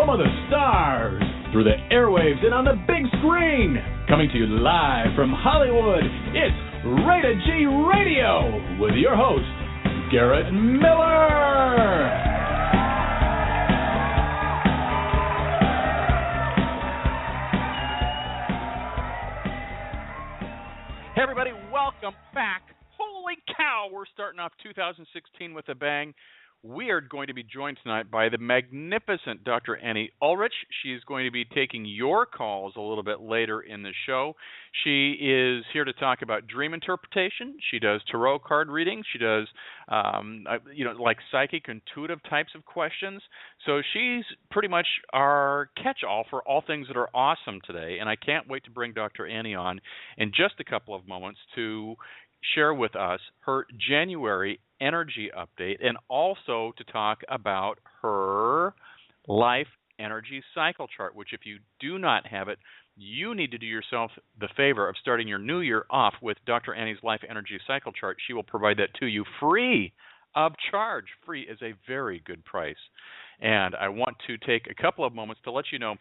home of the stars, through the airwaves and on the big screen. Coming to you live from Hollywood, it's Rated G Radio with your host, Garrett Miller. Hey everybody, welcome back. Holy cow, we're starting off 2016 with a bang. We are going to be joined tonight by the magnificent Dr. Annie Ullrich. She's going to be taking your calls a little bit later in the show. She is here to talk about dream interpretation. She does tarot card readings. She does, like psychic, intuitive types of questions. So she's pretty much our catch-all for all things that are awesome today. And I can't wait to bring Dr. Annie on in just a couple of moments to share with us her January energy update and also to talk about her life energy cycle chart, which if you do not have it, you need to do yourself the favor of starting your new year off with Dr. Annie's life energy cycle chart. She will provide that to you free of charge. Free is a very good price. And I want to take a couple of moments to let you know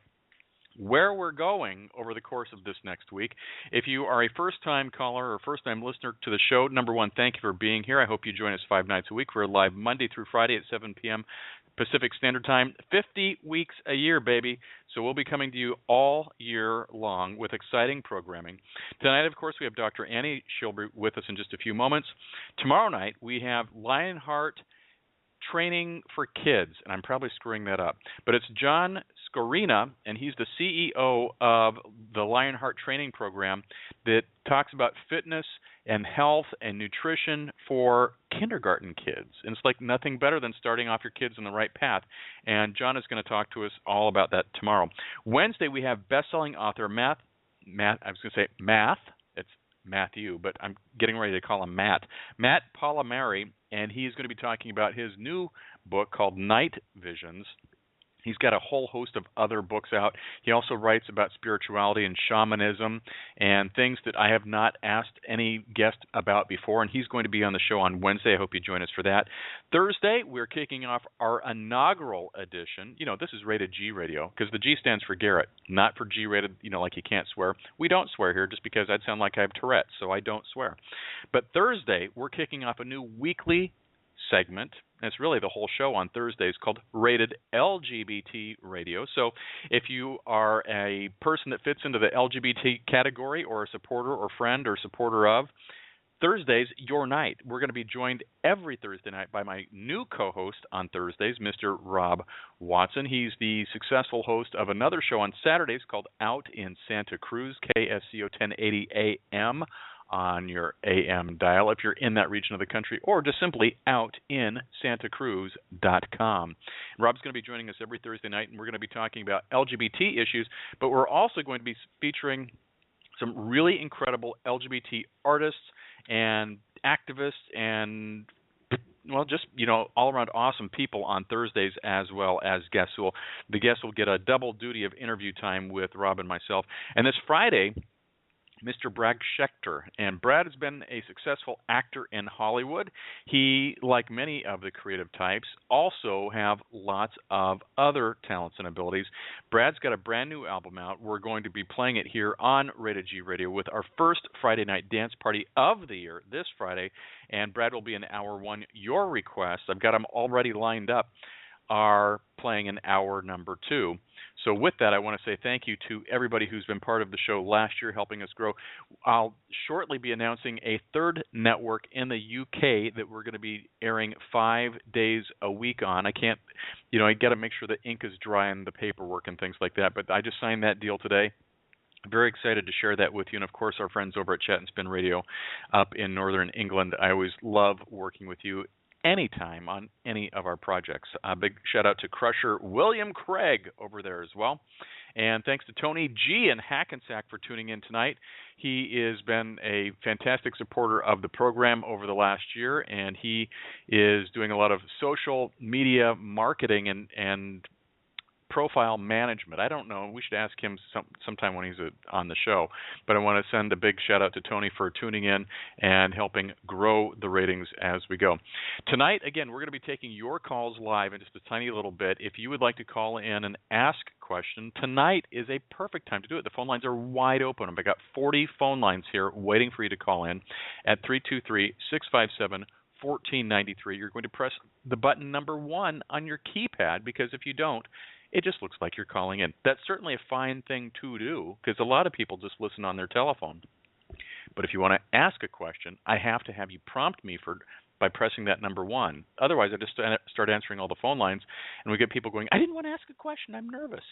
where we're going over the course of this next week. If you are a first-time caller or first-time listener to the show, number one, thank you for being here. I hope you join us 5 nights a week. We're live Monday through Friday at 7 p.m. Pacific Standard Time, 50 weeks a year, baby. So we'll be coming to you all year long with exciting programming. Tonight, of course, we have Dr. Annie. She'll be with us in just a few moments. Tomorrow night, we have Lionheart Training for Kids, and I'm probably screwing that up, but it's John Scorina, and he's the CEO of the Lionheart Training Program that talks about fitness and health and nutrition for kindergarten kids. And it's like nothing better than starting off your kids on the right path. And John is going to talk to us all about that tomorrow. Wednesday, we have best-selling author Matt. It's Matthew, but I'm getting ready to call him Matt Palomari, and he's going to be talking about his new book called Night Visions. He's got a whole host of other books out. He also writes about spirituality and shamanism and things that I have not asked any guest about before, and he's going to be on the show on Wednesday. I hope you join us for that. Thursday, we're kicking off our inaugural edition. This is Rated G Radio because the G stands for Garrett, not for G-rated, like you can't swear. We don't swear here just because I'd sound like I have Tourette's, so I don't swear. But Thursday, we're kicking off a new weekly segment. And it's really the whole show on Thursdays called Rated LGBT Radio. So if you are a person that fits into the LGBT category or a supporter or friend or supporter of, Thursday's your night. We're going to be joined every Thursday night by my new co-host on Thursdays, Mr. Rob Watson. He's the successful host of another show on Saturdays called Out in Santa Cruz, KSCO 1080 AM. On your AM dial if you're in that region of the country, or just simply outinSantaCruz.com. Rob's going to be joining us every Thursday night, and we're going to be talking about LGBT issues, but we're also going to be featuring some really incredible LGBT artists and activists and all around awesome people on Thursdays as well as guests. The guests will get a double duty of interview time with Rob and myself. And this Friday, Mr. Brad Schechter. And Brad has been a successful actor in Hollywood. He, like many of the creative types, also have lots of other talents and abilities. Brad's got a brand new album out. We're going to be playing it here on Rated G Radio with our first Friday night dance party of the year this Friday. And Brad will be in hour one. Your requests, I've got them already lined up, are playing in hour number 2. So with that, I want to say thank you to everybody who's been part of the show last year, helping us grow. I'll shortly be announcing a third network in the UK that we're going to be airing 5 days a week on. I can't, I got to make sure the ink is dry and the paperwork and things like that, but I just signed that deal today. Very excited to share that with you. And, of course, our friends over at Chat and Spin Radio up in Northern England. I always love working with you anytime on any of our projects. A big shout out to Crusher William Craig over there as well. And thanks to Tony G in Hackensack for tuning in tonight. He has been a fantastic supporter of the program over the last year, and he is doing a lot of social media marketing and profile management. I don't know. We should ask him sometime when he's on the show. But I want to send a big shout out to Tony for tuning in and helping grow the ratings as we go. Tonight, again, we're going to be taking your calls live in just a tiny little bit. If you would like to call in and ask a question, tonight is a perfect time to do it. The phone lines are wide open. I've got 40 phone lines here waiting for you to call in at 323-657-1493. You're going to press the button number 1 on your keypad, because if you don't, it just looks like you're calling in. That's certainly a fine thing to do, because a lot of people just listen on their telephone. But if you want to ask a question, I have to have you prompt me by pressing that number 1. Otherwise, I just start answering all the phone lines, and we get people going, I didn't want to ask a question. I'm nervous.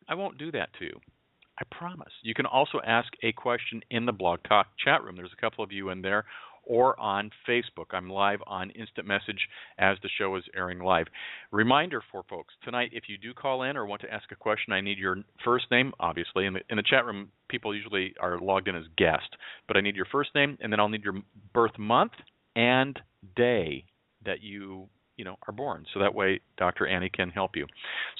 I won't do that to you. I promise. You can also ask a question in the Blog Talk chat room. There's a couple of you in there, or on Facebook. I'm live on Instant Message as the show is airing live. Reminder for folks, tonight, if you do call in or want to ask a question, I need your first name, obviously. In the chat room, people usually are logged in as guest, but I need your first name, and then I'll need your birth month and day that you are born. So that way Dr. Annie can help you.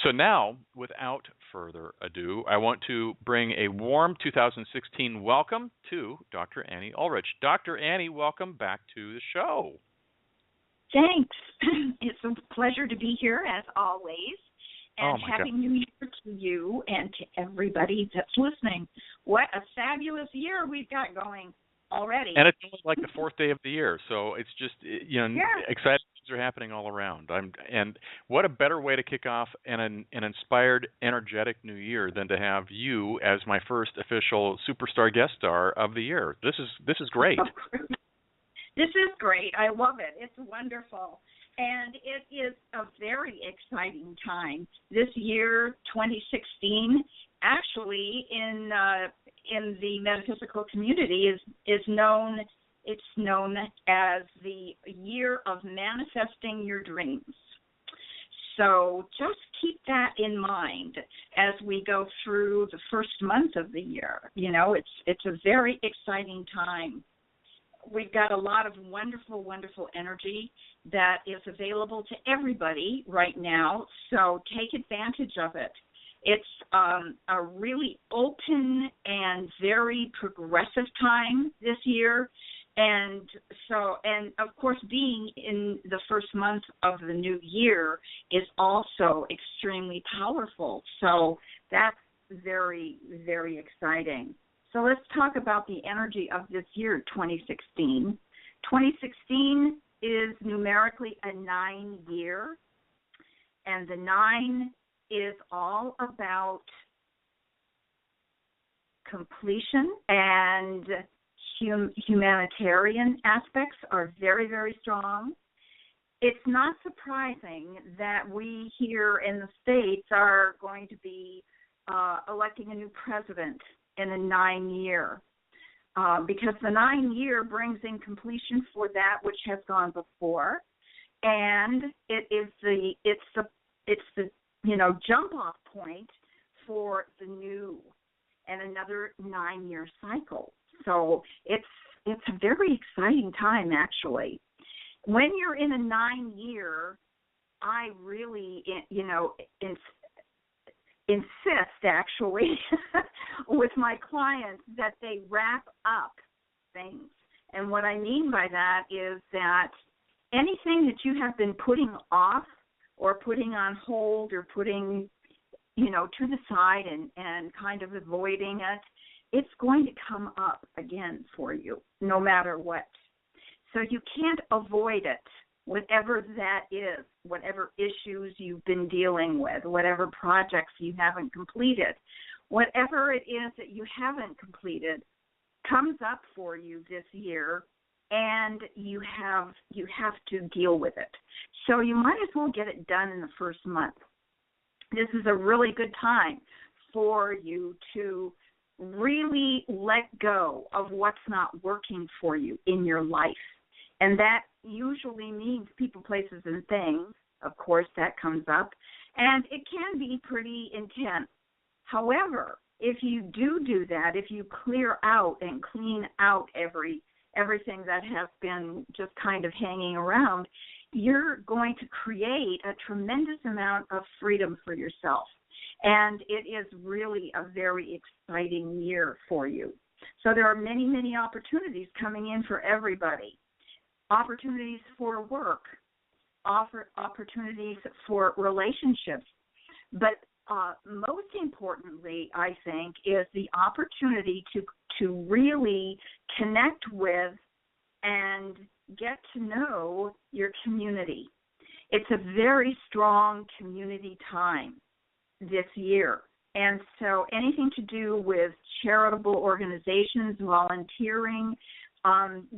So now, without further ado, I want to bring a warm 2016 welcome to Dr. Annie Ullrich. Dr. Annie, welcome back to the show. Thanks. It's a pleasure to be here, as always. And Happy New Year to you and to everybody that's listening. What a fabulous year we've got going already. And it's only like the 4th day of the year, so it's just, exciting things are happening all around. And what a better way to kick off an inspired, energetic new year than to have you as my first official superstar guest star of the year. This is great. This is great. I love it. It's wonderful. And it is a very exciting time. This year, 2016, actually in the metaphysical community is known as the year of manifesting your dreams. So just keep that in mind as we go through the first month of the year. It's a very exciting time. We've got a lot of wonderful, wonderful energy that is available to everybody right now, so take advantage of it. It's a really open and very progressive time this year, and of course being in the first month of the new year is also extremely powerful, so that's very, very exciting. So let's talk about the energy of this year, 2016. 2016 is numerically a 9-year, and the 9 is all about completion, and humanitarian aspects are very, very strong. It's not surprising that we here in the States are going to be electing a new president in a 9-year, because the 9-year brings in completion for that which has gone before, and it's the jump off point for the new and another 9-year cycle. So it's a very exciting time, actually. When you're in a 9-year, I really insist, actually, with my clients that they wrap up things. And what I mean by that is that anything that you have been putting off or putting on hold or putting, to the side and kind of avoiding it, it's going to come up again for you, no matter what. So you can't avoid it, whatever that is, whatever issues you've been dealing with, whatever projects you haven't completed, whatever it is that you haven't completed comes up for you this year, and you have to deal with it. So you might as well get it done in the first month. This is a really good time for you to really let go of what's not working for you in your life. And that usually means people, places, and things. Of course, that comes up. And it can be pretty intense. However, if you do that, if you clear out and clean out everything that has been just kind of hanging around, you're going to create a tremendous amount of freedom for yourself. And it is really a very exciting year for you. So there are many, many opportunities coming in for everybody. Opportunities for work, opportunities for relationships. But most importantly, I think, is the opportunity to really connect with and get to know your community. It's a very strong community time this year. And so anything to do with charitable organizations, volunteering,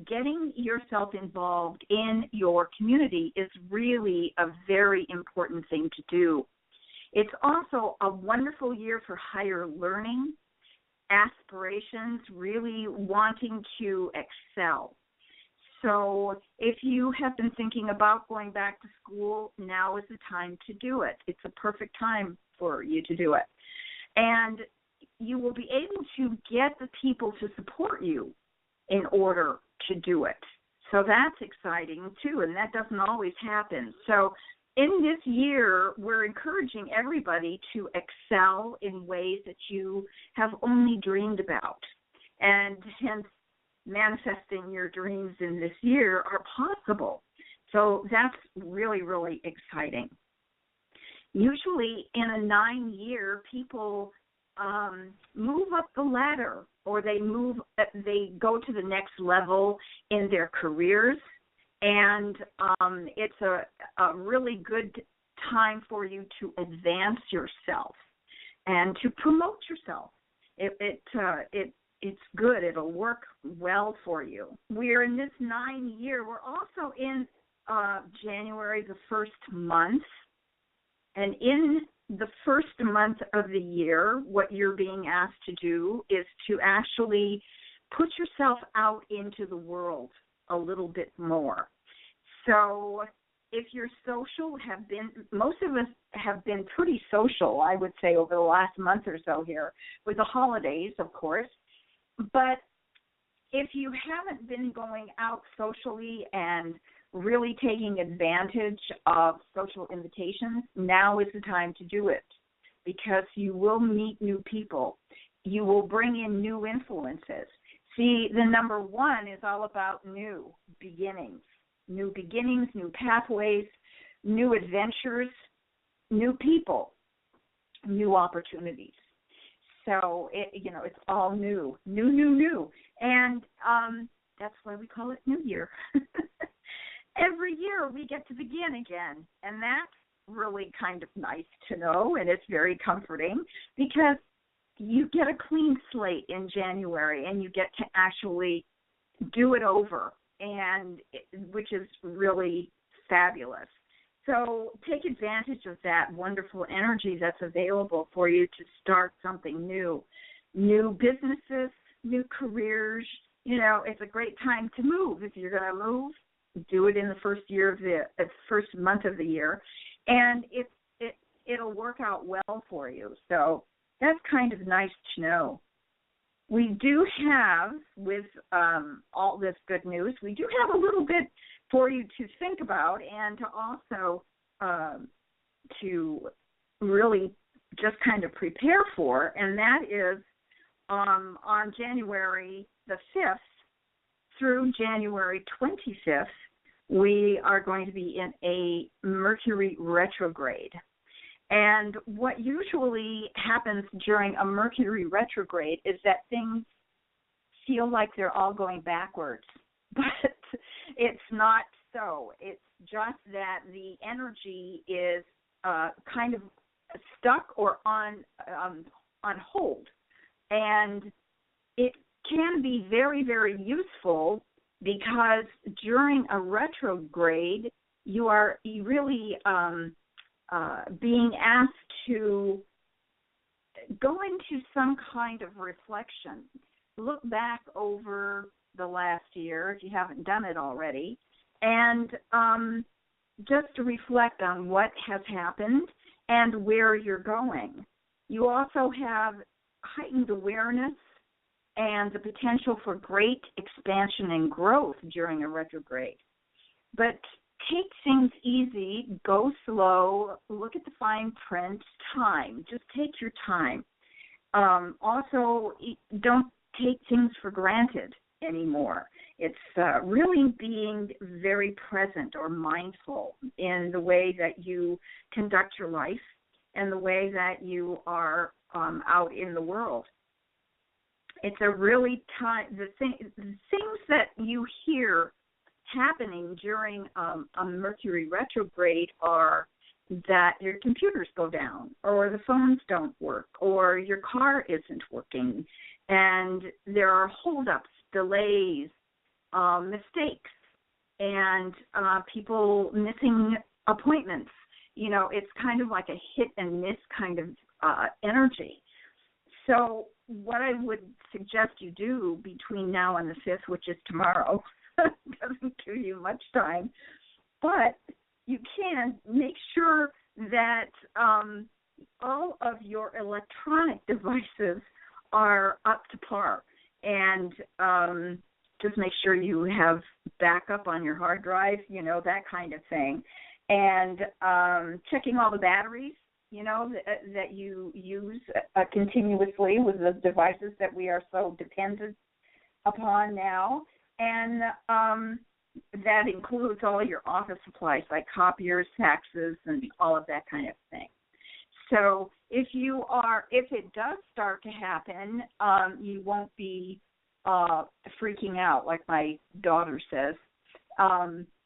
getting yourself involved in your community is really a very important thing to do. It's also a wonderful year for higher learning, aspirations, really wanting to excel. So if you have been thinking about going back to school, now is the time to do it. It's a perfect time for you to do it. And you will be able to get the people to support you in order to do it. So that's exciting too, and that doesn't always happen. So in this year, we're encouraging everybody to excel in ways that you have only dreamed about. And hence, manifesting your dreams in this year are possible. So that's really, really exciting. Usually in a 9-year, people move up the ladder, or they go to the next level in their careers, and it's a really good time for you to advance yourself and to promote yourself. It's good. It'll work well for you. We're in this 9-year. We're also in January, the first month. And in the first month of the year, what you're being asked to do is to actually put yourself out into the world a little bit more. So if you're social, most of us have been pretty social, I would say, over the last month or so here, with the holidays, of course. But if you haven't been going out socially and really taking advantage of social invitations, now is the time to do it, because you will meet new people. You will bring in new influences. See, the number 1 is all about new beginnings, new pathways, new adventures, new people, new opportunities. So, it's all new. And that's why we call it New Year. Every year we get to begin again, and that's really kind of nice to know, and it's very comforting, because you get a clean slate in January, and you get to actually do it over, and which is really fabulous. So take advantage of that wonderful energy that's available for you to start something new businesses, new careers. It's a great time to move. If you're going to move, do it in the first month of the year, and it'll work out well for you. So that's kind of nice to know. We do have, with all this good news, we do have a little bit for you to think about, and to also to really just kind of prepare for, and that is on January the 5th through January 25th, we are going to be in a Mercury Retrograde. And what usually happens during a Mercury Retrograde is that things feel like they're all going backwards. But it's not so. It's just that the energy is kind of stuck or on hold. And it can be very, very useful, because during a retrograde, you are really being asked to go into some kind of reflection. Look back over the last year, if you haven't done it already, and just to reflect on what has happened and where you're going. You also have heightened awareness and the potential for great expansion and growth during a retrograde. But take things easy, go slow, look at the fine print, time. Just take your time. Also, don't take things for granted anymore. It's really being very present or mindful in the way that you conduct your life and the way that you are out in the world. It's a really the things that you hear happening during a Mercury retrograde are that your computers go down, or the phones don't work, or your car isn't working, and there are holdups, delays, mistakes, and people missing appointments. You know, it's kind of like a hit and miss kind of energy. So what I would suggest you do between now and the 5th, which is tomorrow, doesn't give you much time, but you can make sure that all of your electronic devices are up to par, and just make sure you have backup on your hard drive, you know, that kind of thing, and checking all the batteries, you know, that you use continuously with the devices that we are so dependent upon now. And that includes all your office supplies like copiers, faxes, and all of that kind of thing. So if it does start to happen, you won't be freaking out like my daughter says,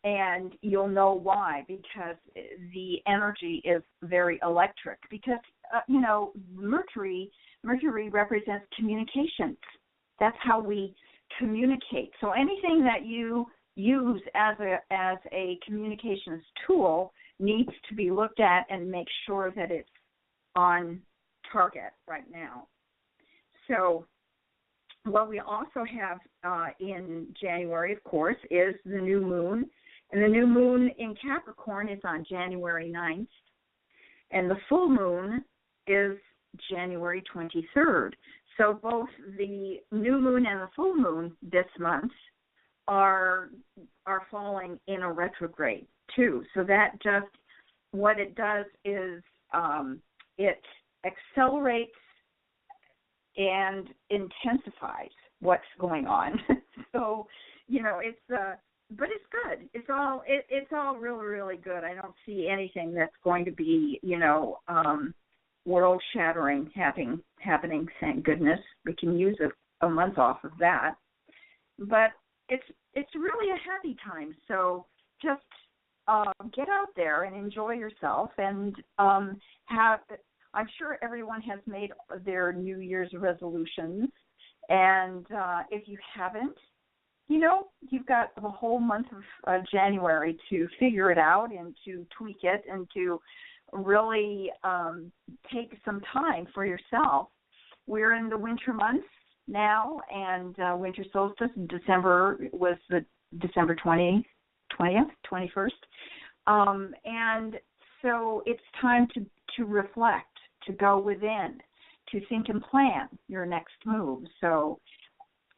and you'll know why, because the energy is very electric. Because you know, Mercury represents communications. That's how we communicate. So anything that you use as a communications tool needs to be looked at and make sure that it's on target right now. So what we also have in January, of course, is the new moon. And the new moon in Capricorn is on January 9th. And the full moon is January 23rd. So both the new moon and the full moon this month are falling in a retrograde too. So that just, what it does is it accelerates and intensifies what's going on. So, you know, but it's good. It's all really, really good. I don't see anything that's going to be, you know, world-shattering happening, thank goodness. We can use a month off of that. But it's really a happy time. So just get out there and enjoy yourself, and I'm sure everyone has made their New Year's resolutions. And if you haven't, you know, you've got the whole month of January to figure it out and to tweak it and to really take some time for yourself. We're in the winter months now, and winter solstice in December was the December 20th, 21st. And so it's time to reflect, to go within, to think and plan your next move. So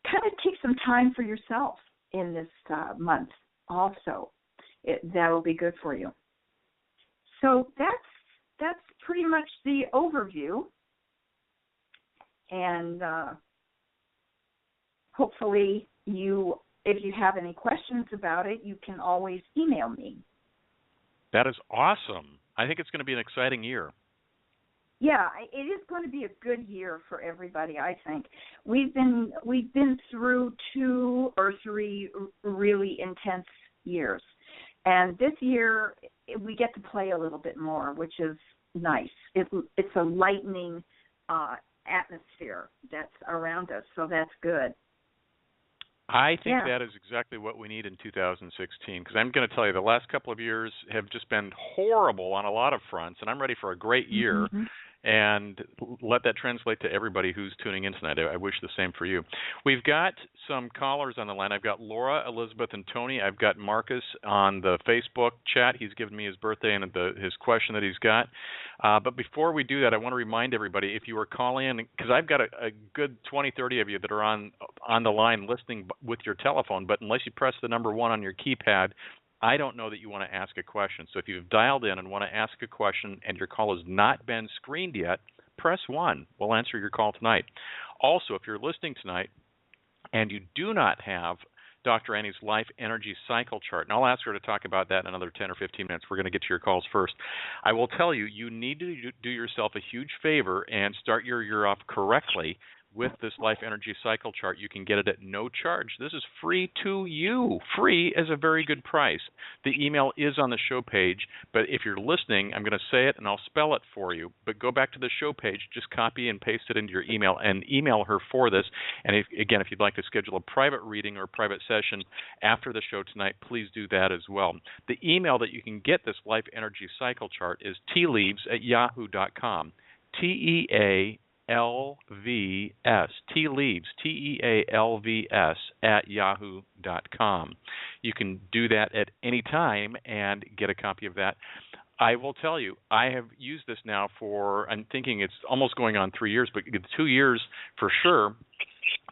kind of take some time for yourself in this month also. That will be good for you. So that's pretty much the overview. And hopefully if you have any questions about it, you can always email me. That is awesome. I think it's going to be an exciting year. Yeah, it is going to be a good year for everybody, I think. We've been through 2 or 3 really intense years. And this year we get to play a little bit more, which is nice. It's a lightening atmosphere that's around us, so that's good. I think that is exactly what we need in 2016, because I'm going to tell you the last couple of years have just been horrible on a lot of fronts, and I'm ready for a great year. Mm-hmm. And let that translate to everybody who's tuning in tonight. I wish the same for you. We've got some callers on the line. I've got Laura, Elizabeth, and Tony. I've got Marcus on the Facebook chat. He's given me his birthday and his question that he's got. But before we do that, I want to remind everybody, if you are calling in, because I've got a good 20, 30 of you that are on the line listening with your telephone, but unless you press the number 1 on your keypad, I don't know that you want to ask a question. So if you've dialed in and want to ask a question and your call has not been screened yet, press 1. We'll answer your call tonight. Also, if you're listening tonight and you do not have Dr. Annie's life energy cycle chart, and I'll ask her to talk about that in another 10 or 15 minutes. We're going to get to your calls first. I will tell you, you need to do yourself a huge favor and start your year off correctly with this life energy cycle chart. You can get it at no charge. This is free to you. Free is a very good price. The email is on the show page, but if you're listening, I'm going to say it and I'll spell it for you. But go back to the show page, just copy and paste it into your email and email her for this. And if you'd like to schedule a private reading or a private session after the show tonight, please do that as well. The email that you can get this life energy cycle chart is tealeaves@yahoo.com. TEALVS, tealeaves, TEALVS @yahoo.com. You can do that at any time and get a copy of that. I will tell you, I have used this now for, I'm thinking it's almost going on 3 years, but 2 years for sure,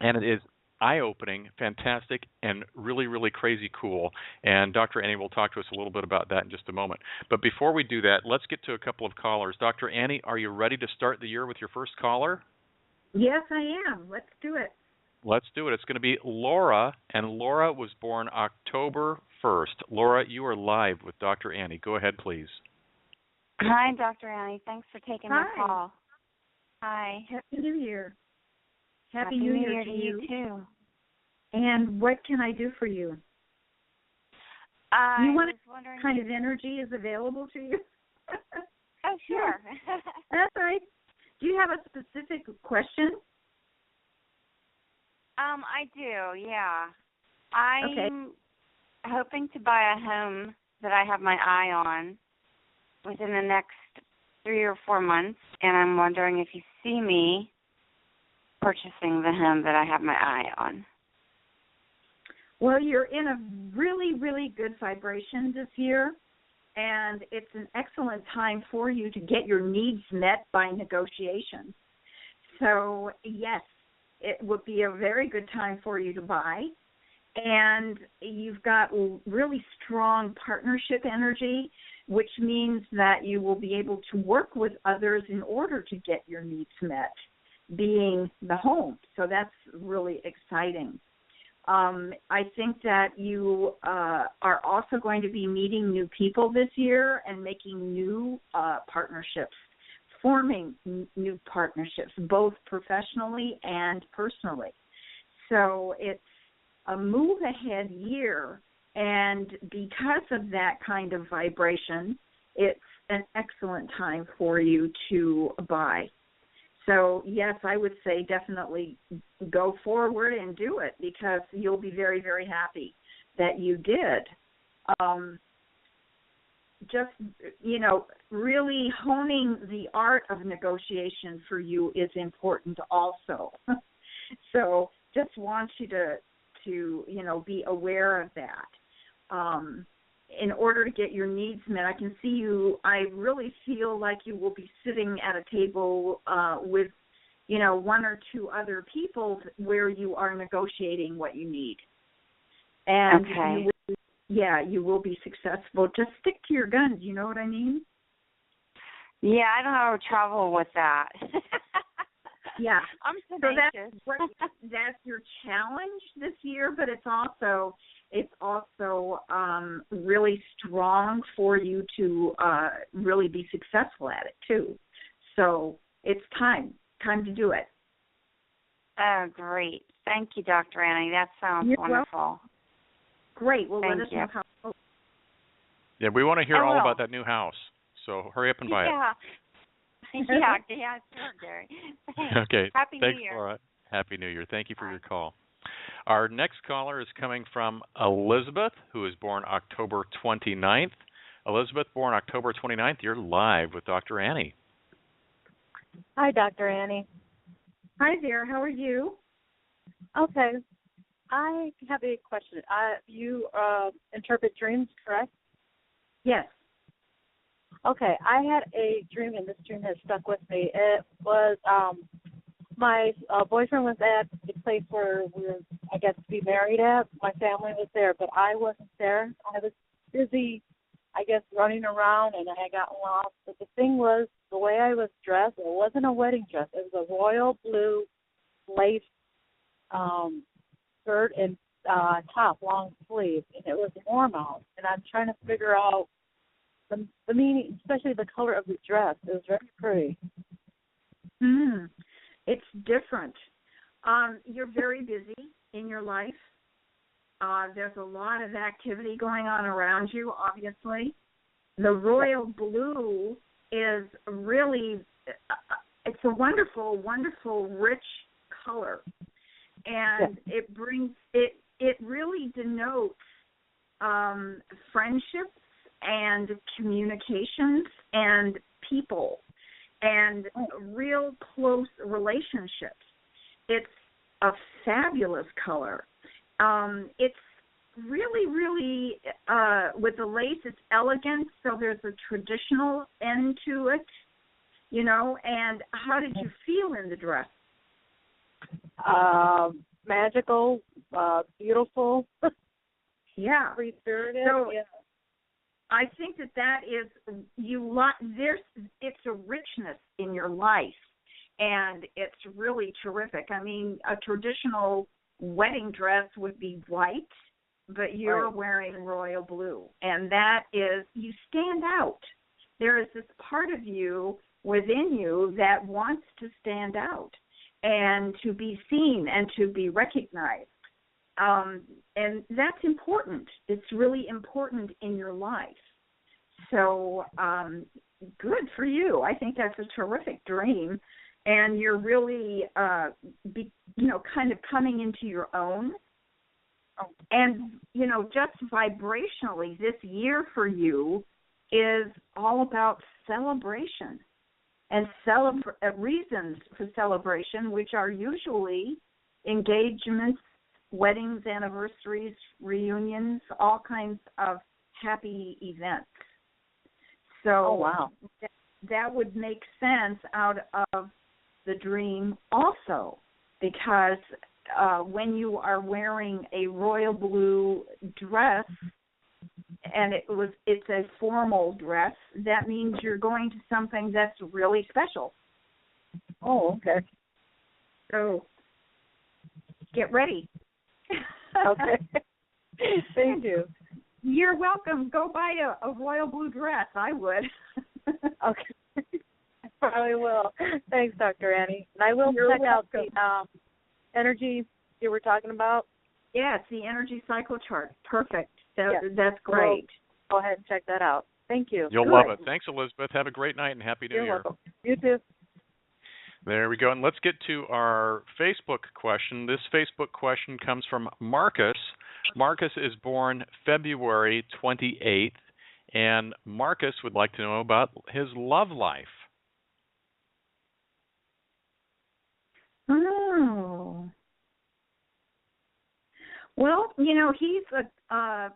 and it is eye-opening, fantastic, and really, really crazy cool. And Dr. Annie will talk to us a little bit about that in just a moment. But before we do that, let's get to a couple of callers. Dr. Annie, are you ready to start the year with your first caller? Yes, I am. Let's do it. Let's do it. It's going to be Laura, and Laura was born October 1st. Laura, you are live with Dr. Annie. Go ahead, please. Hi, Dr. Annie. Thanks for taking my Hi. call. Hi. Happy New Year. Happy New Year to you, too. And what can I do for you? I you want was wondering what kind of energy is available to you? Oh, sure. That's right. Do you have a specific question? I do, yeah. I'm Okay. hoping to buy a home that I have my eye on within the next 3 or 4 months, and I'm wondering if you see me purchasing the home that I have my eye on. Well, you're in a really, really good vibration this year, and it's an excellent time for you to get your needs met by negotiation. So, yes, it would be a very good time for you to buy. And you've got really strong partnership energy, which means that you will be able to work with others in order to get your needs met, being the home. So that's really exciting. I think that you are also going to be meeting new people this year and making new partnerships, forming new partnerships, both professionally and personally. So it's a move-ahead year, and because of that kind of vibration, it's an excellent time for you to buy. So, yes, I would say definitely go forward and do it because you'll be very, very happy that you did. Just, really honing the art of negotiation for you is important also. So just want you to be aware of that. In order to get your needs met, I can see you, I really feel like you will be sitting at a table with, 1 or 2 other people where you are negotiating what you need. And okay. you will be successful. Just stick to your guns, you know what I mean? Yeah, I don't have trouble with that. Yeah. I'm so tenacious. that's your challenge this year, but it's also really strong for you to really be successful at it too. So it's time to do it. Oh, great. Thank you, Dr. Annie. That sounds You're wonderful. welcome. Great. Well, Thank let us you. know how. Yeah, we want to hear all will. about that new house. So hurry up and buy it. Yeah, sure, Gary. Thanks. Okay. Happy Thanks, New Year. Laura. Happy New Year. Thank you for your call. Our next caller is coming from Elizabeth, who is born October 29th. Elizabeth, born October 29th, you're live with Dr. Annie. Hi, Dr. Annie. Hi there. How are you? Okay. I have a question. You interpret dreams, correct? Yes. Okay. I had a dream, and this dream has stuck with me. It was my boyfriend was at the place where we were, I guess, to be married at. My family was there, but I wasn't there. I was busy, I guess, running around, and I got lost. But the thing was, the way I was dressed, it wasn't a wedding dress. It was a royal blue lace skirt and top, long sleeve, and it was warm out. And I'm trying to figure out the meaning, especially the color of the dress. It was very pretty. It's different. You're very busy in your life. There's a lot of activity going on around you, obviously. The royal blue is really, it's a wonderful, wonderful, rich color. And it really denotes friendships and communications and people and real close relationships. It's a fabulous color. It's really, really, with the lace, it's elegant, so there's a traditional end to it, you know. And how did you feel in the dress? Magical, beautiful. Yeah. Free-spirited. So, I think that is, it's a richness in your life, and it's really terrific. I mean, a traditional wedding dress would be white, but you're wearing royal blue, and that is, you stand out. There is this part of you within you that wants to stand out and to be seen and to be recognized. And that's important. It's really important in your life. So good for you. I think that's a terrific dream. And you're really, kind of coming into your own. And, just vibrationally, this year for you is all about celebration and reasons for celebration, which are usually engagements, weddings, anniversaries, reunions, all kinds of happy events. So that would make sense out of the dream also, because when you are wearing a royal blue dress and it's a formal dress, that means you're going to something that's really special. Oh, okay. So get ready. Okay. Thank you. You're welcome. Go buy a royal blue dress. I would. Okay. I probably will. Thanks, Dr. Annie. And I will check out the energy you were talking about. Yeah, it's the energy cycle chart. Perfect. That's great. Go ahead and check that out. Thank you. You'll love it. Thanks, Elizabeth. Have a great night and Happy New Year. You're welcome. You too. There we go. And let's get to our Facebook question. This Facebook question comes from Marcus. Marcus is born February 28th, and Marcus would like to know about his love life. Oh. Well, he's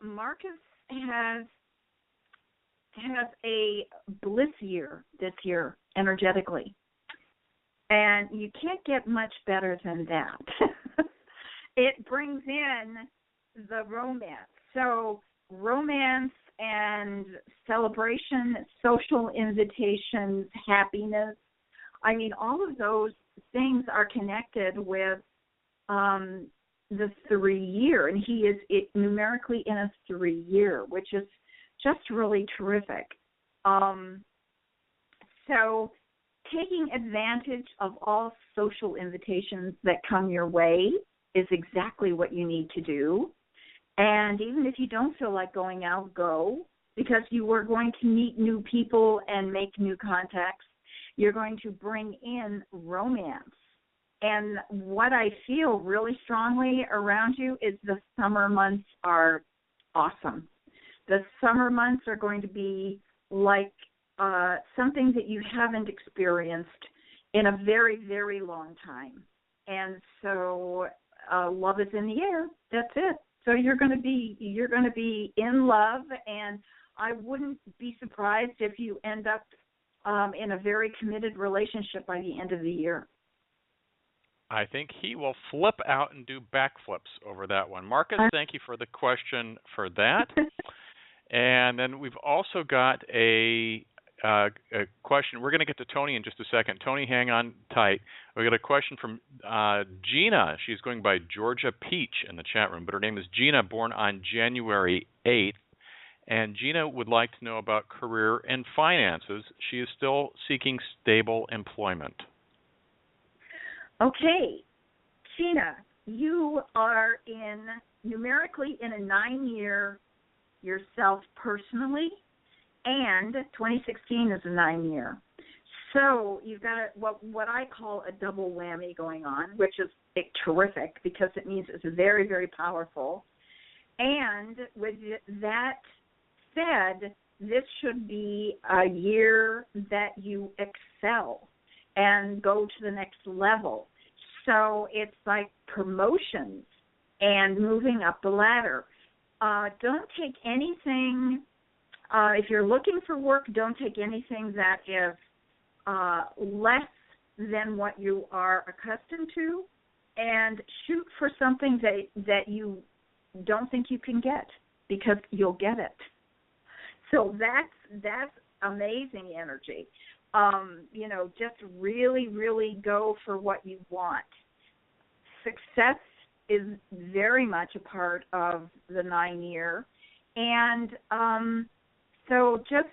Marcus has a bliss year this year energetically. And you can't get much better than that. It brings in the romance. So romance and celebration, social invitations, happiness. I mean, all of those things are connected with the 3-year. And he is numerically in a 3-year, which is just really terrific. So taking advantage of all social invitations that come your way is exactly what you need to do. And even if you don't feel like going out, go, because you are going to meet new people and make new contacts. You're going to bring in romance. And what I feel really strongly around you is the summer months are awesome. The summer months are going to be like something that you haven't experienced in a very, very long time. And so love is in the air. That's it. So you're going to be in love, and I wouldn't be surprised if you end up in a very committed relationship by the end of the year. I think he will flip out and do backflips over that one. Marcus, thank you for the question for that. And then we've also got a question. We're going to get to Tony in just a second. Tony, hang on tight. We got a question from Gina. She's going by Georgia Peach in the chat room, but her name is Gina, born on January 8th. And Gina would like to know about career and finances. She is still seeking stable employment. Okay, Gina, you are numerically in a 9-year yourself personally, and 2016 is a 9-year. So you've got what I call a double whammy going on, which is terrific because it means it's very, very powerful. And with that said, this should be a year that you excel and go to the next level. So it's like promotions and moving up the ladder. Don't take anything, if you're looking for work, don't take anything that is less than what you are accustomed to, and shoot for something that you don't think you can get, because you'll get it. So that's amazing energy. Just really, really go for what you want. Success is very much a part of the 9-year, and so just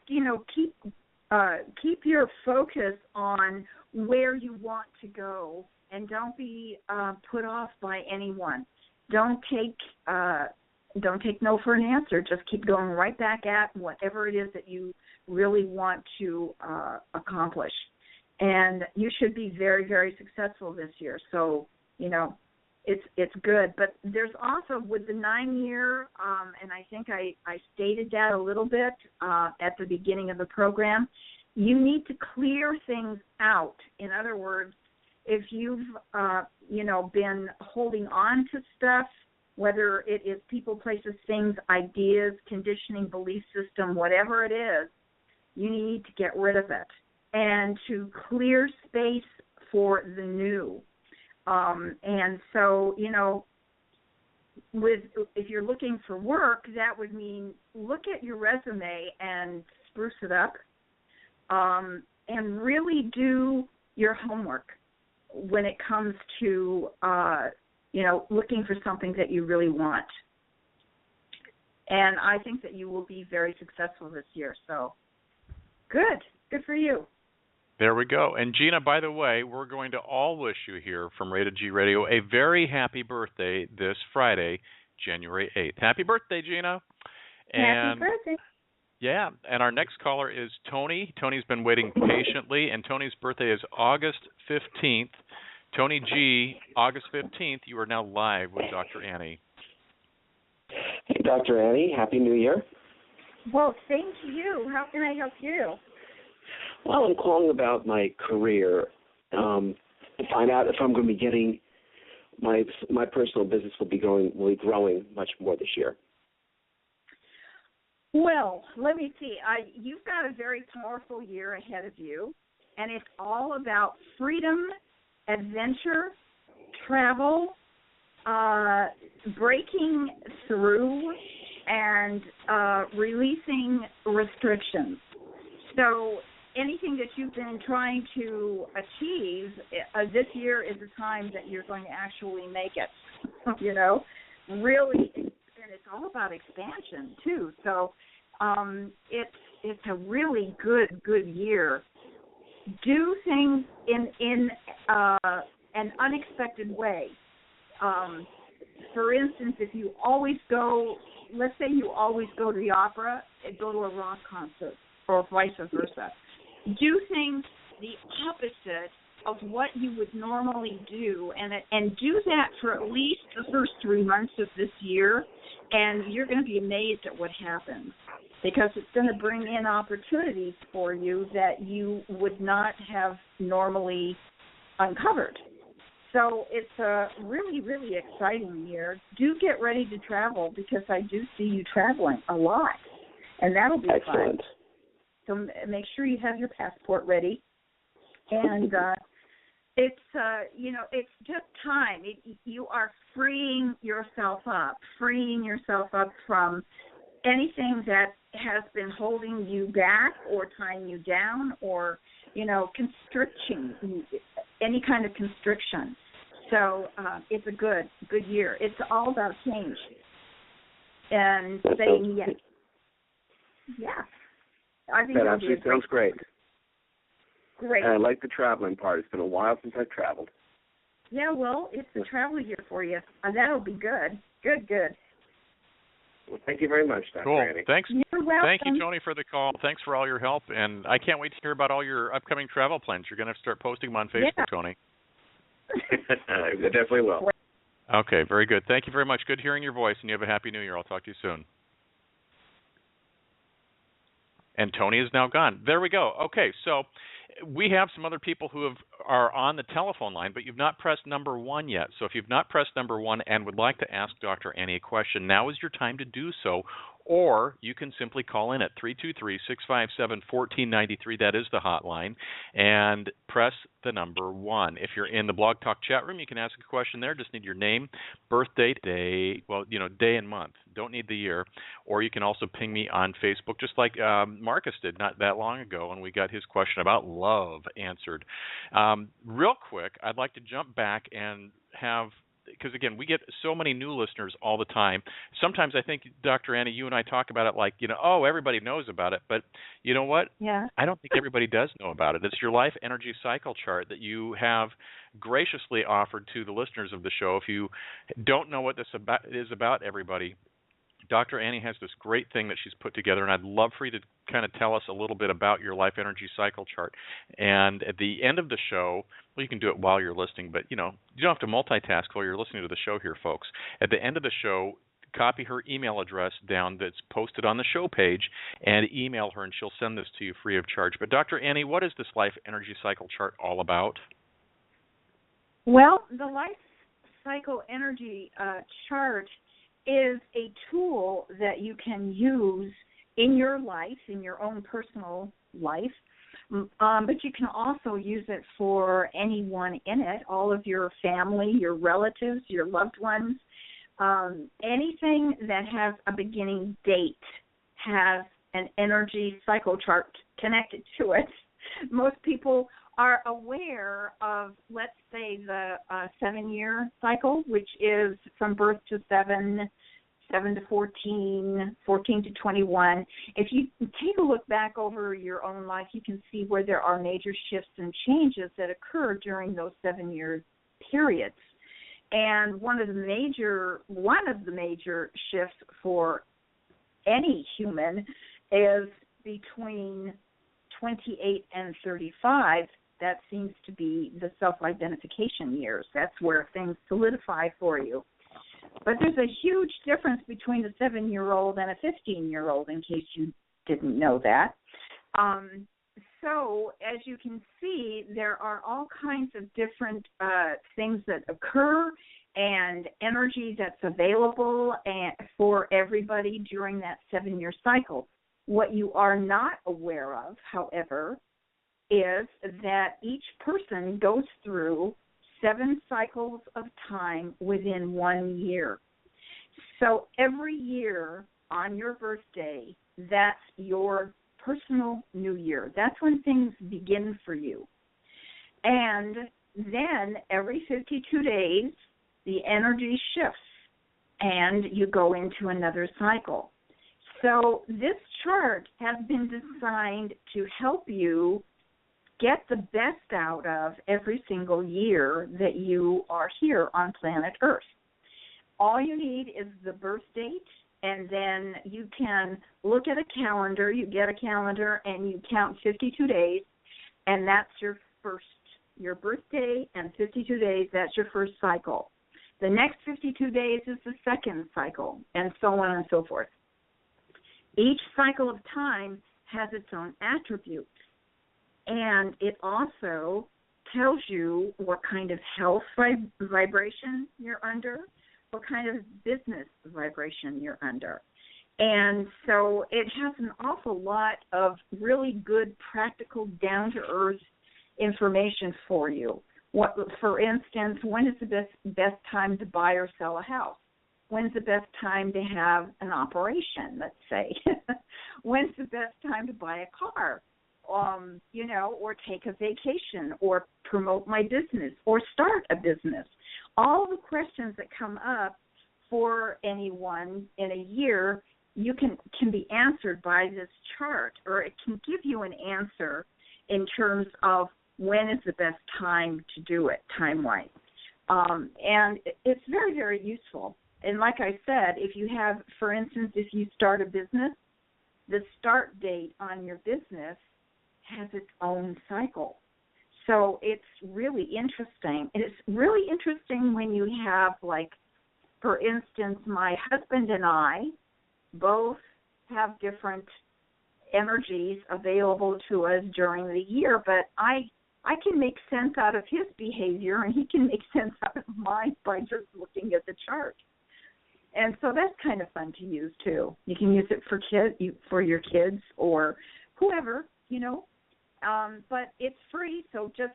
keep your focus on where you want to go, and don't be put off by anyone. Don't take no for an answer. Just keep going right back at whatever it is that you really want to accomplish. And you should be very, very successful this year. So, it's good. But there's also, with the 9-year, and I think I stated that a little bit at the beginning of the program, you need to clear things out. In other words, if you've, been holding on to stuff, whether it is people, places, things, ideas, conditioning, belief system, whatever it is, you need to get rid of it and to clear space for the new. And so, if you're looking for work, that would mean look at your resume and spruce it up, and really do your homework when it comes to, looking for something that you really want. And I think that you will be very successful this year. So good for you. There we go. And Gina, by the way, we're going to all wish you here from Rated G Radio a very happy birthday this Friday, January 8th. Happy birthday, Gina. Happy birthday. Yeah, and our next caller is Tony. Tony's been waiting patiently, and Tony's birthday is August 15th. Tony G., August 15th, you are now live with Dr. Annie. Hey, Dr. Annie, Happy New Year. Well, same to you. How can I help you? Well, I'm calling about my career to find out if I'm going to be getting my personal business will be growing much more this year. Well, let me see. You've got a very powerful year ahead of you, and it's all about freedom, adventure, travel, breaking through, and releasing restrictions. So anything that you've been trying to achieve, this year is the time that you're going to actually make it, really, and it's all about expansion, too. So it's a really good year. Do things in an unexpected way. For instance, if you always go, let's say you always go to the opera and go to a rock concert, or vice versa. Do things the opposite of what you would normally do, and do that for at least the first 3 months of this year, and you're going to be amazed at what happens, because it's going to bring in opportunities for you that you would not have normally uncovered. So it's a really, really exciting year. Do get ready to travel, because I do see you traveling a lot, and that'll be Excellent. fun. So make sure you have your passport ready, and it's just time. You are freeing yourself up from anything that has been holding you back or tying you down or, constricting, any kind of constriction. So it's a good year. It's all about change and saying yes. Yes. I think that absolutely sounds great. Great. And I like the traveling part. It's been a while since I've traveled. Yeah, well, it's the travel year for you. That'll be good. Good. Well, thank you very much, Dr. Cool. Annie. Thanks. You're welcome. Thank you, Tony, for the call. Thanks for all your help, and I can't wait to hear about all your upcoming travel plans. You're going to have to start posting them on Facebook, Tony. I definitely will. Okay, very good. Thank you very much. Good hearing your voice, and you have a Happy New Year. I'll talk to you soon. And Tony is now gone. There we go. Okay, so we have some other people who are on the telephone line, but you've not pressed number 1 yet. So if you've not pressed number 1 and would like to ask Dr. Annie a question, now is your time to do so. Or you can simply call in at 323-657-1493. That is the hotline. And press the number 1. If you're in the Blog Talk chat room, you can ask a question there. Just need your name, birth date, day and month. Don't need the year. Or you can also ping me on Facebook, just like Marcus did not that long ago when we got his question about love answered. Real quick, I'd like to jump back and have, because, again, we get so many new listeners all the time. Sometimes I think, Dr. Annie, you and I talk about it like, everybody knows about it. But you know what? Yeah. I don't think everybody does know about it. It's your life energy cycle chart that you have graciously offered to the listeners of the show. If you don't know what this is about, everybody, Dr. Annie has this great thing that she's put together, and I'd love for you to kind of tell us a little bit about your life energy cycle chart. And at the end of the show, well, you can do it while you're listening, but, you don't have to multitask while you're listening to the show here, folks. At the end of the show, copy her email address down that's posted on the show page and email her, and she'll send this to you free of charge. But, Dr. Annie, what is this life energy cycle chart all about? Well, the life cycle energy chart is a tool that you can use in your life, in your own personal life, but you can also use it for anyone in it, all of your family, your relatives, your loved ones. Anything that has a beginning date has an energy cycle chart connected to it. Most people are aware of, let's say, the 7-year cycle, which is from birth to 7 to 14, 14 to 21. If you take a look back over your own life, you can see where there are major shifts and changes that occur during those 7-year periods. And one of the major shifts for any human is between 28 and 35. That seems to be the self-identification years. That's where things solidify for you. But there's a huge difference between a 7-year-old and a 15-year-old, in case you didn't know that. So, as you can see, there are all kinds of different things that occur and energy that's available for everybody during that 7-year cycle. What you are not aware of, however, is that each person goes through 7 cycles of time within 1 year. So every year on your birthday, that's your personal new year. That's when things begin for you. And then every 52 days, the energy shifts and you go into another cycle. So this chart has been designed to help you get the best out of every single year that you are here on planet Earth. All you need is the birth date, and then you can look at a calendar. You get a calendar, and you count 52 days, and that's your birthday, and 52 days, that's your first cycle. The next 52 days is the second cycle, and so on and so forth. Each cycle of time has its own attributes. And it also tells you what kind of health vibration you're under, what kind of business vibration you're under. And so it has an awful lot of really good, practical, down-to-earth information for you. For instance, when is the best time to buy or sell a house? when's the best time to have an operation, let's say? When's the best time to buy a car? Or take a vacation, or promote my business, or start a business. All the questions that come up for anyone in a year, you can be answered by this chart, or it can give you an answer in terms of when is the best time to do it, time-wise. And it's very, very useful. And like I said, if you have, for instance, if you start a business, the start date on your business has its own cycle. So it's really interesting. And it's really interesting when you have, like, for instance, my husband and I both have different energies available to us during the year, but I can make sense out of his behavior, and he can make sense out of mine by just looking at the chart. And so that's kind of fun to use too. You can use it for your kids or whoever, But it's free, so just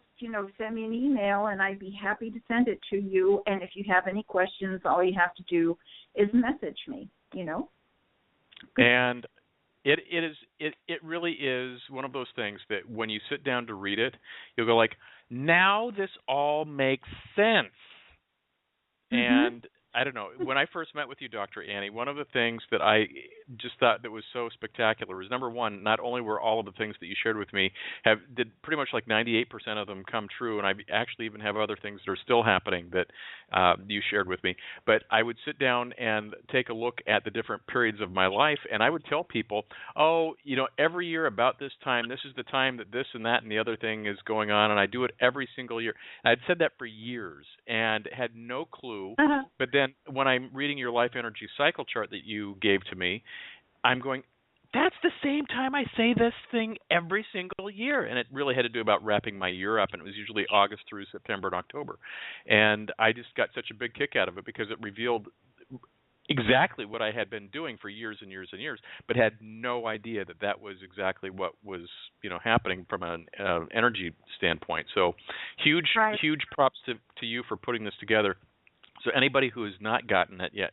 send me an email, and I'd be happy to send it to you. And if you have any questions, all you have to do is message me. And it really is one of those things that when you sit down to read it, you'll go like, now this all makes sense. Mm-hmm. And I don't know, when I first met with you, Dr. Annie, one of the things that I just thought that was so spectacular was, number one, not only were all of the things that you shared with me did pretty much like 98% of them come true, and I actually even have other things that are still happening that you shared with me. But I would sit down and take a look at the different periods of my life, and I would tell people, every year about this time, this is the time that this and that and the other thing is going on, and I do it every single year. And I'd said that for years and had no clue, but then when I'm reading your life energy cycle chart that you gave to me, I'm going, that's the same time I say this thing every single year. And it really had to do about wrapping my year up, and it was usually August through September and October. And I just got such a big kick out of it because it revealed exactly what I had been doing for years and years and years, but had no idea that was exactly what was happening from an energy standpoint. So huge props to you for putting this together. So anybody who has not gotten it yet,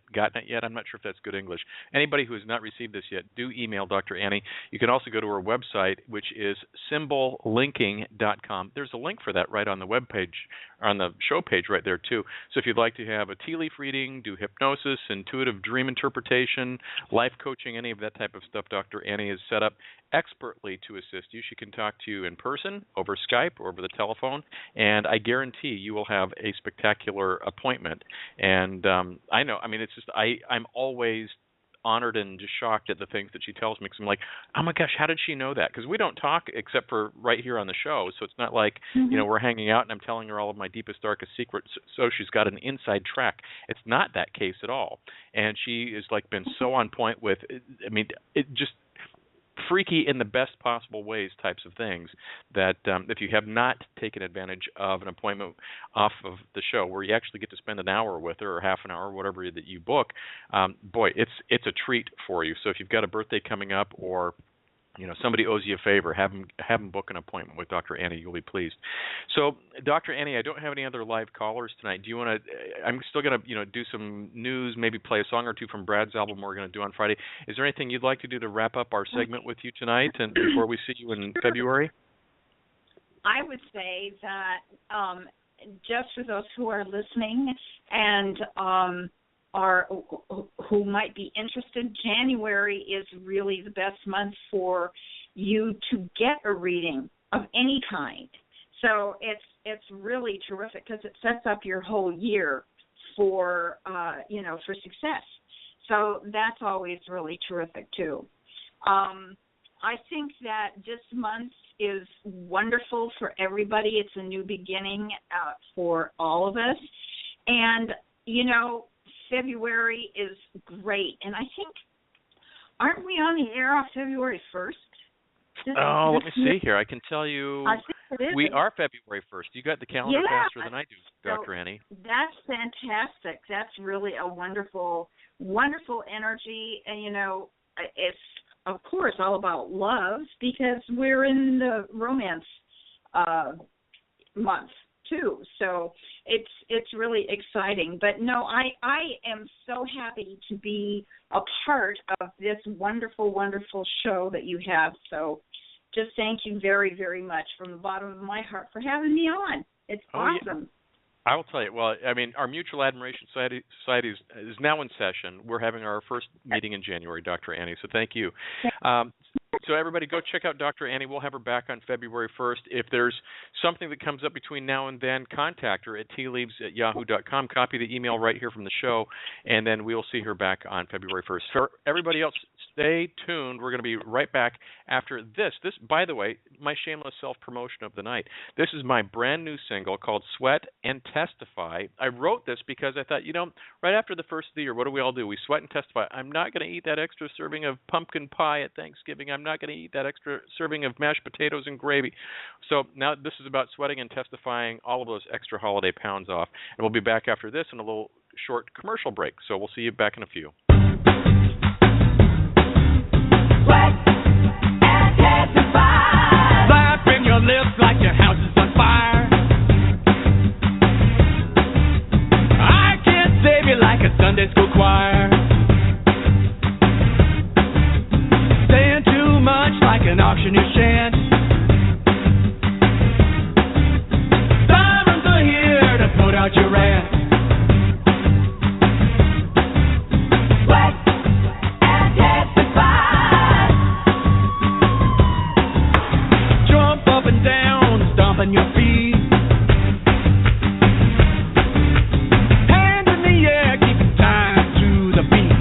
I'm not sure if that's good English. Anybody who has not received this yet, do email Dr. Annie. You can also go to her website, which is symbollinking.com. There's a link for that right on the web page, on the show page right there too. So if you'd like to have a tea leaf reading, do hypnosis, intuitive dream interpretation, life coaching, any of that type of stuff, Dr. Annie is set up expertly to assist you. She can talk to you in person, over Skype, or over the telephone, and I guarantee you will have a spectacular appointment. And I know, it's just I'm always honored and just shocked at the things that she tells me, because I'm like, oh my gosh, how did she know that? Because we don't talk except for right here on the show, so it's not like we're hanging out and I'm telling her all of my deepest, darkest secrets, so she's got an inside track. It's not that case at all. And she has been so on point with, it just freaky in the best possible ways types of things that if you have not taken advantage of an appointment off of the show where you actually get to spend an hour with her or half an hour, whatever that you book, boy, it's a treat for you. So if you've got a birthday coming up, or somebody owes you a favor, have them book an appointment with Dr. Annie. You'll be pleased. So, Dr. Annie, I don't have any other live callers tonight. Do you want to? I'm still going to, do some news, maybe play a song or two from Brad's album we're going to do on Friday. Is there anything you'd like to do to wrap up our segment with you tonight, and before we see you in February? I would say that just for those who are listening and who might be interested, January is really the best month for you to get a reading of any kind. So it's really terrific because it sets up your whole year for for success. So that's always really terrific too. I think that this month is wonderful for everybody. It's a new beginning for all of us, and February is great, and I think, aren't we on the air on February 1st? Let me see here. I can tell you I think it is. We are February 1st. You got the calendar faster than I do, Dr. Annie. That's fantastic. That's really a wonderful, wonderful energy, and, it's, of course, all about love because we're in the romance month. too. So it's really exciting. But no, I am so happy to be a part of this wonderful, wonderful show that you have. So just thank you very, very much from the bottom of my heart for having me on. It's awesome. Yeah. I will tell you. Well, I mean, our Mutual Admiration Society is now in session. We're having our first meeting in January, Dr. Annie. So thank you. So everybody, go check out Dr. Annie. We'll have her back on February 1st. If there's something that comes up between now and then, contact her at tealeaves@yahoo.com. Copy the email right here from the show, and then we'll see her back on February 1st. For everybody else, stay tuned. We're going to be right back after this. This, by the way, my shameless self-promotion of the night. This is my brand new single called Sweat and Testify. I wrote this because I thought, right after the first of the year, what do we all do? We sweat and testify. I'm not going to eat that extra serving of pumpkin pie at Thanksgiving. I'm not going to eat that extra serving of mashed potatoes and gravy. So now this is about sweating and testifying all of those extra holiday pounds off. And we'll be back after this in a little short commercial break. So we'll see you back in a few. Sweat and testify. Laugh in your lips like your house is on fire. I can't save you like a Sunday school choir. Like an auctioneer chant. Sirens are here to put out your rant. Sweat and testify. Jump up and down, stomping your feet. Hands in the air, keeping time to the beat.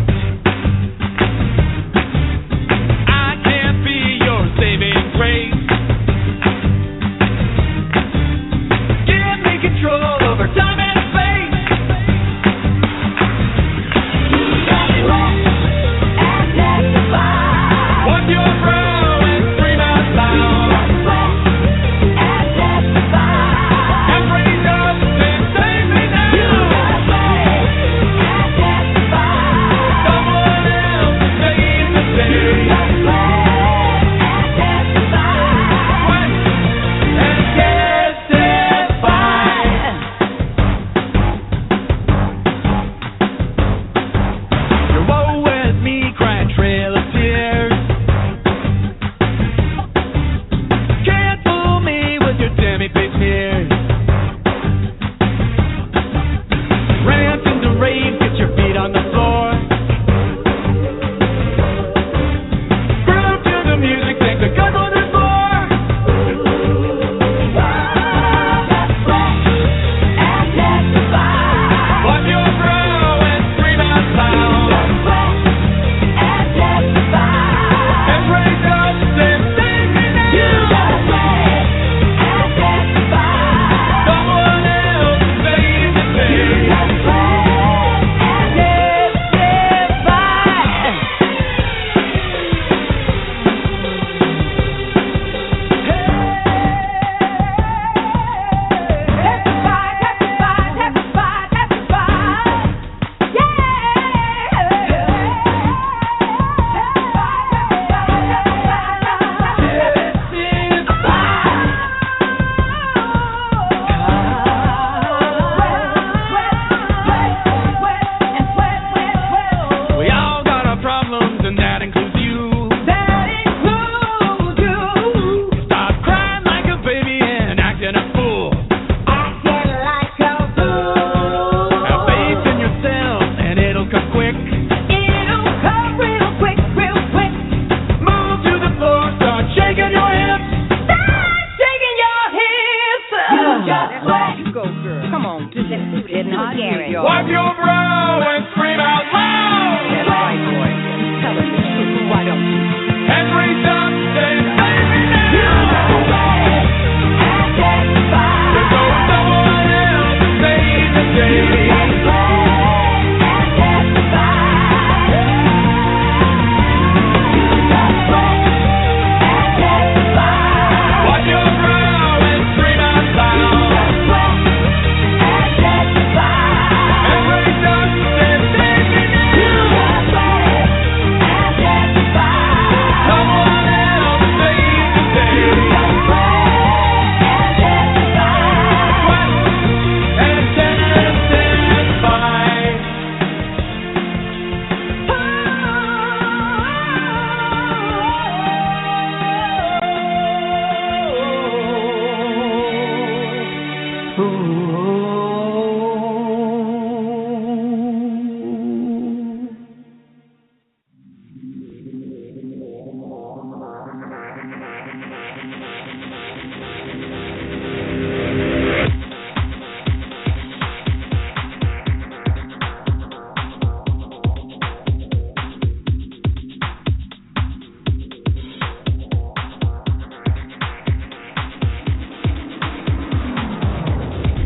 Saving grace. Give me control over time and space. Sweat and testify. Wipe your brow and scream out loud. Sweat and testify. And raise up and save me now. Sweat and testify. Someone else save the same. Garrett. Wipe your brow and scream out loud. That's right, boy. Tell us the truth. Why don't you? And reach up and save me now. There's no someone else to save the day. Every time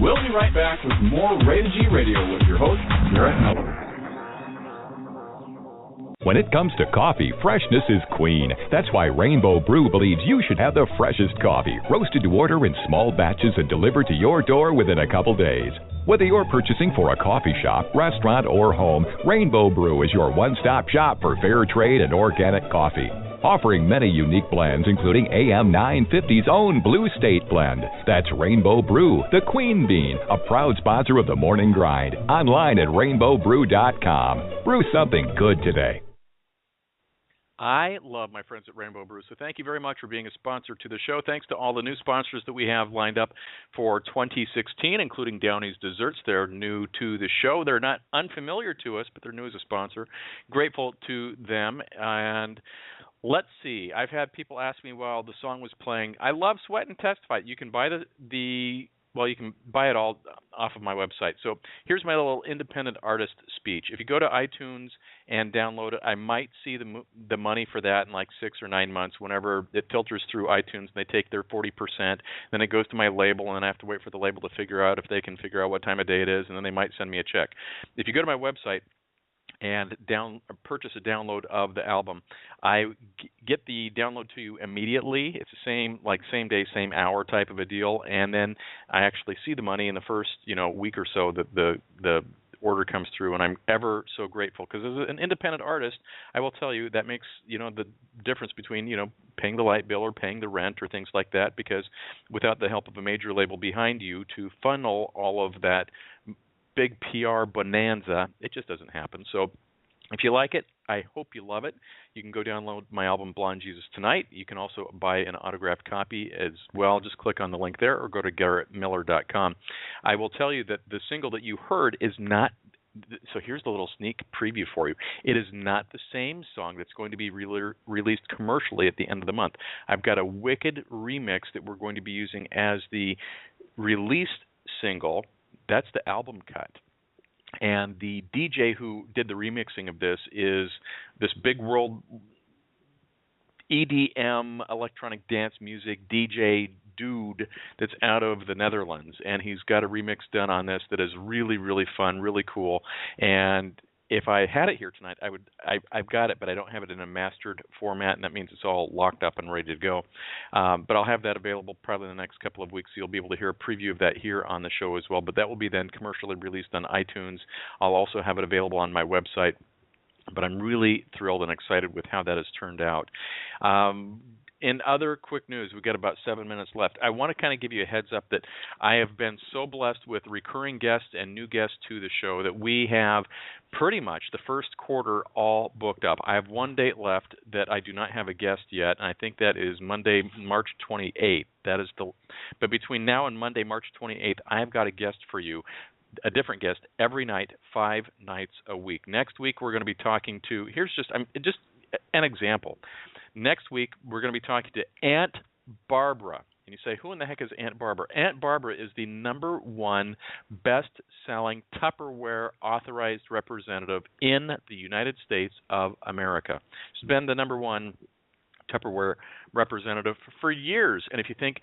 We'll be right back with more Rated G Radio with your host, Garrett Miller. When it comes to coffee, freshness is queen. That's why Rainbow Brew believes you should have the freshest coffee, roasted to order in small batches and delivered to your door within a couple days. Whether you're purchasing for a coffee shop, restaurant, or home, Rainbow Brew is your one-stop shop for fair trade and organic coffee. Offering many unique blends, including AM 950's own Blue State blend. That's Rainbow Brew, the Queen Bean, a proud sponsor of the Morning Grind. Online at rainbowbrew.com. Brew something good today. I love my friends at Rainbow Brew, so thank you very much for being a sponsor to the show. Thanks to all the new sponsors that we have lined up for 2016, including Downey's Desserts. They're new to the show. They're not unfamiliar to us, but they're new as a sponsor. Grateful to them. And let's see. I've had people ask me while the song was playing. I love Sweat and Testify. You can buy you can buy it all off of my website. So here's my little independent artist speech. If you go to iTunes and download it, I might see the money for that in like 6 or 9 months whenever it filters through iTunes and they take their 40%. Then it goes to my label, and then I have to wait for the label to figure out if they can figure out what time of day it is, and then they might send me a check. If you go to my website and purchase a download of the album, I get the download to you immediately. It's the same day, same hour type of a deal, and then I actually see the money in the first week or so that the order comes through, and I'm ever so grateful, because as an independent artist, I will tell you that makes the difference between paying the light bill or paying the rent or things like that, because without the help of a major label behind you to funnel all of that big PR bonanza, it just doesn't happen. So if you like it, I hope you love it. You can go download my album Blonde Jesus Tonight. You can also buy an autographed copy as well. Just click on the link there or go to garrettmiller.com. I will tell you that the single that you heard is not, so here's the little sneak preview for you. It is not the same song that's going to be released commercially at the end of the month. I've got a wicked remix that we're going to be using as the released single. That's the album cut. And the DJ who did the remixing of this is this big world EDM, electronic dance music DJ dude that's out of the Netherlands. And he's got a remix done on this that is really, really fun, really cool. And if I had it here tonight, I've got it, but I don't have it in a mastered format, and that means it's all locked up and ready to go. But I'll have that available probably in the next couple of weeks, so you'll be able to hear a preview of that here on the show as well. But that will be then commercially released on iTunes. I'll also have it available on my website. But I'm really thrilled and excited with how that has turned out. In other quick news, we've got about 7 minutes left. I want to kind of give you a heads up that I have been so blessed with recurring guests and new guests to the show that we have pretty much the first quarter all booked up. I have one date left that I do not have a guest yet, and I think that is Monday, March 28th. But between now and Monday, March 28th, I have got a guest for you. A different guest every night, 5 nights a week. Next week, we're going to be talking to, here's just an example. Next week, we're going to be talking to Aunt Barbara. And you say, who in the heck is Aunt Barbara? Aunt Barbara is the #1 best-selling Tupperware authorized representative in the United States of America. She's been the #1 Tupperware representative for years. And if you think,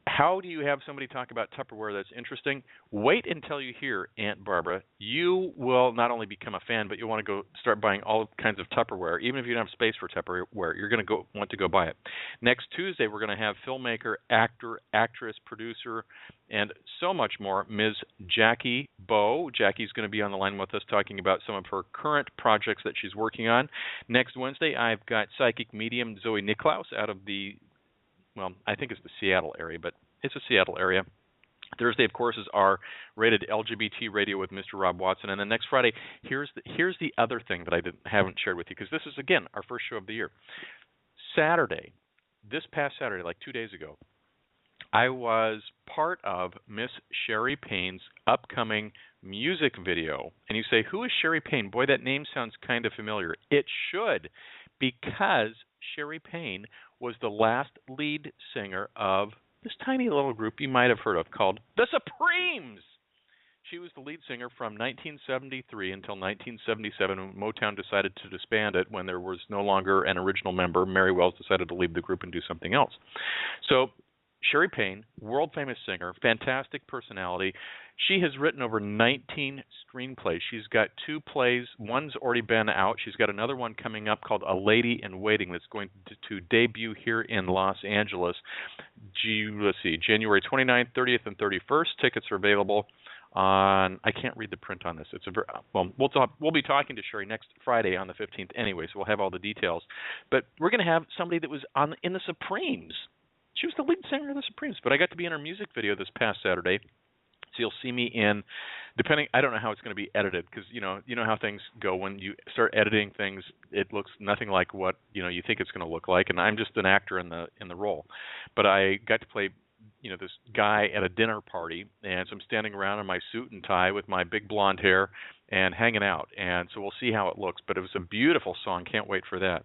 how do you have somebody talk about Tupperware that's interesting? Wait until you hear Aunt Barbara. You will not only become a fan, but you'll want to go start buying all kinds of Tupperware. Even if you don't have space for Tupperware, you're going to want to go buy it. Next Tuesday, we're going to have filmmaker, actor, actress, producer, and so much more, Ms. Jackie Bowe. Jackie's going to be on the line with us talking about some of her current projects that she's working on. Next Wednesday, I've got psychic medium Zoe Niklaus out of I think it's the Seattle area, but it's a Seattle area. Thursday, of course, is our rated LGBT radio with Mr. Rob Watson. And then next Friday, here's the other thing that I haven't shared with you, because this is, again, our first show of the year. This past Saturday, like 2 days ago, I was part of Miss Sherry Payne's upcoming music video. And you say, who is Sherry Payne? Boy, that name sounds kind of familiar. It should, because Sherry Payne was the last lead singer of this tiny little group you might have heard of called The Supremes. She was the lead singer from 1973 until 1977 when Motown decided to disband it when there was no longer an original member. Mary Wells decided to leave the group and do something else. So Sherry Payne, world-famous singer, fantastic personality. She has written over 19 screenplays. She's got 2 plays. One's already been out. She's got another one coming up called A Lady in Waiting that's going to debut here in Los Angeles. Let's see, January 29th, 30th, and 31st. Tickets are available on, I can't read the print on this. It's a very, well, we'll be talking to Sherry next Friday on the 15th anyway, so we'll have all the details. But we're going to have somebody that was in the Supremes. She was the lead singer of the Supremes, but I got to be in her music video this past Saturday. So you'll see me in, I don't know how it's going to be edited, because you know how things go when you start editing things. It looks nothing like what you think it's going to look like, and I'm just an actor in the role. But I got to play this guy at a dinner party, and so I'm standing around in my suit and tie with my big blonde hair and hanging out, and so we'll see how it looks. But it was a beautiful song. Can't wait for that.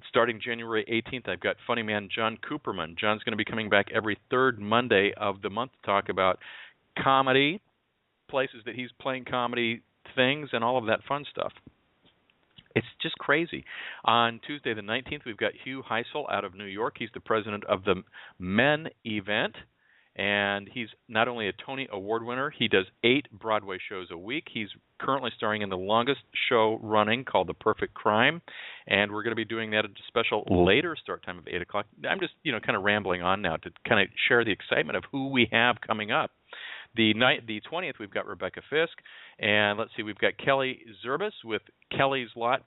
Starting January 18th, I've got funny man John Cooperman. John's going to be coming back every third Monday of the month to talk about comedy, places that he's playing comedy things, and all of that fun stuff. It's just crazy. On Tuesday the 19th, we've got Hugh Heisel out of New York. He's the president of the Men Event, and he's not only a Tony Award winner, he does 8 Broadway shows a week. He's currently starring in the longest show running called The Perfect Crime, and we're going to be doing that at a special later start time of 8 o'clock. I'm just kind of rambling on now to kind of share the excitement of who we have coming up. The 20th, we've got Rebecca Fisk, and let's see, we've got Kelly Zerbis with Kelly's Lot,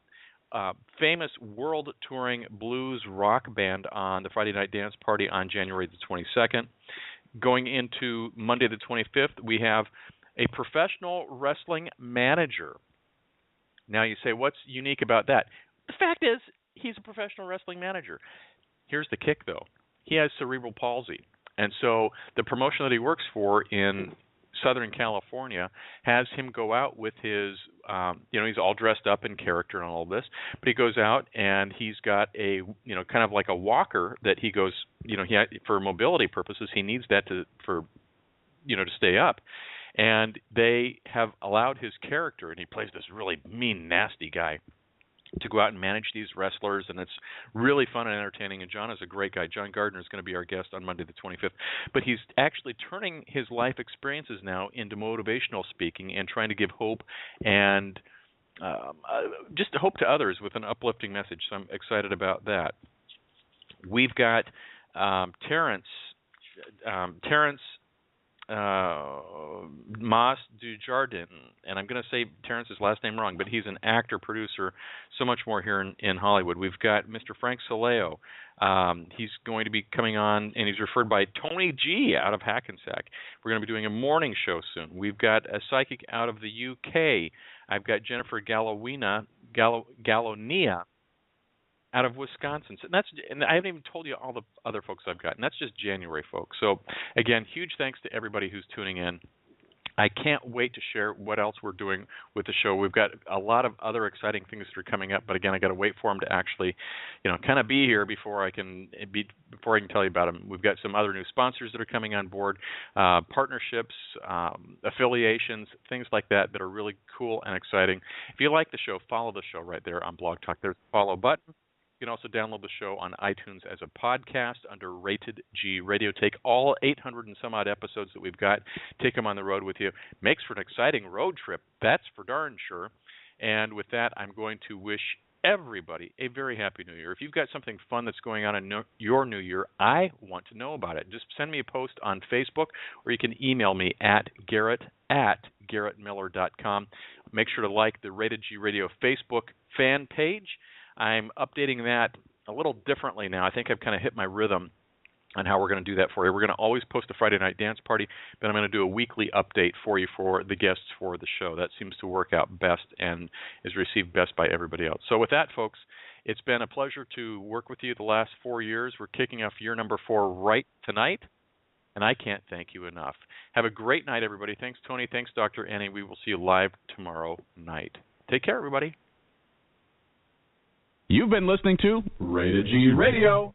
famous world touring blues rock band on the Friday Night Dance Party on January the 22nd. Going into Monday the 25th, we have a professional wrestling manager. Now you say, what's unique about that? The fact is, he's a professional wrestling manager. Here's the kick, though. He has cerebral palsy. And so the promotion that he works for in Southern California has him go out with his, he's all dressed up in character and all of this, but he goes out and he's got a, kind of like a walker that he goes, for mobility purposes, he needs that to stay up. And they have allowed his character, and he plays this really mean, nasty guy, to go out and manage these wrestlers, and it's really fun and entertaining. And John is a great guy. John Gardner is going to be our guest on Monday the 25th. But he's actually turning his life experiences now into motivational speaking and trying to give hope and just hope to others with an uplifting message. So I'm excited about that. We've got Terrence Mas Dujardin, and I'm going to say Terrence's last name wrong, but he's an actor, producer, so much more here in Hollywood. We've got Mr. Frank Soleo. He's going to be coming on, and he's referred by Tony G out of Hackensack. We're going to be doing a morning show soon. We've got a psychic out of the UK. I've got Jennifer Gallonia out of Wisconsin. So and I haven't even told you all the other folks I've got, and that's just January, folks. So, again, huge thanks to everybody who's tuning in. I can't wait to share what else we're doing with the show. We've got a lot of other exciting things that are coming up, but again, I got to wait for them to actually, kind of be here before I can tell you about them. We've got some other new sponsors that are coming on board, partnerships, affiliations, things like that are really cool and exciting. If you like the show, follow the show right there on Blog Talk. There's a follow button. You can also download the show on iTunes as a podcast under Rated G Radio. Take all 800 and some odd episodes that we've got, take them on the road with you. Makes for an exciting road trip, that's for darn sure. And with that, I'm going to wish everybody a very happy New Year. If you've got something fun that's going on in your New Year, I want to know about it. Just send me a post on Facebook, or you can email me at garrett@garrettmiller.com. Make sure to like the Rated G Radio Facebook fan page. I'm updating that a little differently now. I think I've kind of hit my rhythm on how we're going to do that for you. We're going to always post a Friday Night Dance Party, but I'm going to do a weekly update for you for the guests for the show. That seems to work out best and is received best by everybody else. So with that, folks, it's been a pleasure to work with you the last 4 years. We're kicking off year number 4 right tonight. And I can't thank you enough. Have a great night, everybody. Thanks, Tony. Thanks, Dr. Annie. We will see you live tomorrow night. Take care, everybody. You've been listening to Rated G Radio.